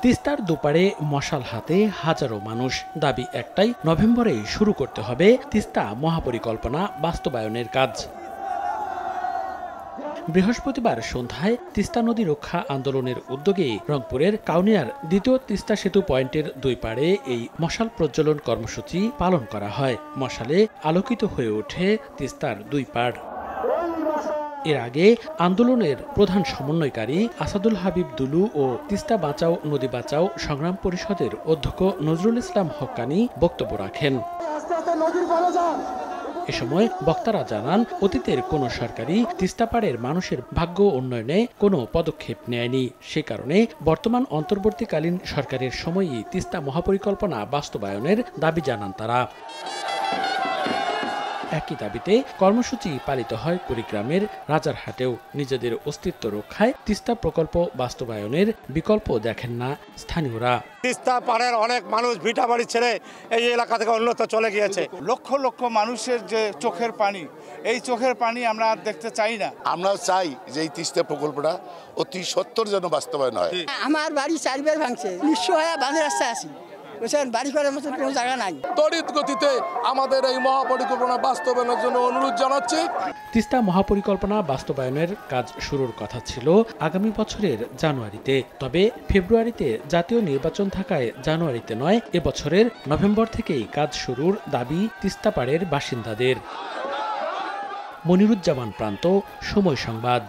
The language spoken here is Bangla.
তিস্তার দুপারে মশাল হাতে হাজারো মানুষ। দাবি একটাই, নভেম্বরে শুরু করতে হবে তিস্তা মহাপরিকল্পনা বাস্তবায়নের কাজ। বৃহস্পতিবার সন্ধ্যায় তিস্তা নদী রক্ষা আন্দোলনের উদ্যোগে রংপুরের কাউনিয়ার দ্বিতীয় তিস্তা সেতু পয়েন্টের দুই পাড়ে এই মশাল প্রজ্বলন কর্মসূচি পালন করা হয়। মশালে আলোকিত হয়ে ওঠে তিস্তার দুই পাড়। এর আগে আন্দোলনের প্রধান সমন্বয়কারী আসাদুল হাবিব দুলু ও তিস্তা বাঁচাও নদী বাঁচাও সংগ্রাম পরিষদের অধ্যক্ষ নজরুল ইসলাম হক্কানি বক্তব্য রাখেন। এ সময় বক্তারা জানান, অতীতের কোনো সরকারই তিস্তা পাড়ের মানুষের ভাগ্য উন্নয়নে কোনো পদক্ষেপ নেয়নি। সে কারণে বর্তমান অন্তর্বর্তীকালীন সরকারের সময়ই তিস্তা মহাপরিকল্পনা বাস্তবায়নের দাবি জানান তারা। একই দাবিতে কর্মসূচি পালিত হয় কুড়িগ্রামের রাজারহাটেও। নিজেদের অস্তিত্ব রক্ষায় তিস্তা প্রকল্প বাস্তবায়নের বিকল্প দেখেন না স্থানীয়রা। তিস্তা পাড়ের অনেক মানুষ ভিটা বাড়ি ছেড়ে এই এলাকা থেকে অন্যত্র চলে গিয়েছে। লক্ষ লক্ষ মানুষের যে চোখের পানি, এই চোখের পানি আমরা আর দেখতে চাই না। আমরা চাই যে এই তিস্তা প্রকল্পটা অতি সত্বর যেন বাস্তবায়ন হয়। আমার বাড়ি 4 বার ভাঙছে, নিঃস্ব হয়ে বাঁধের রাস্তায় আছি। বাড়ি করার মতো কোনো জায়গা নাই। তড়িৎ গতিতে আমাদের এই মহাপরিকল্পনা বাস্তবায়নের জন্য অনুরোধ জানাচ্ছি। তিস্তা মহাপরিকল্পনা বাস্তবায়নের কাজ শুরুর কথা ছিল আগামী বছরের জানুয়ারিতে। তবে ফেব্রুয়ারিতে জাতীয় নির্বাচন থাকায় জানুয়ারিতে নয়, এবছরের নভেম্বর থেকেই কাজ শুরুর দাবি তিস্তা পাড়ের বাসিন্দাদের। মনিরুজ্জামান প্রান্ত, সময় সংবাদ।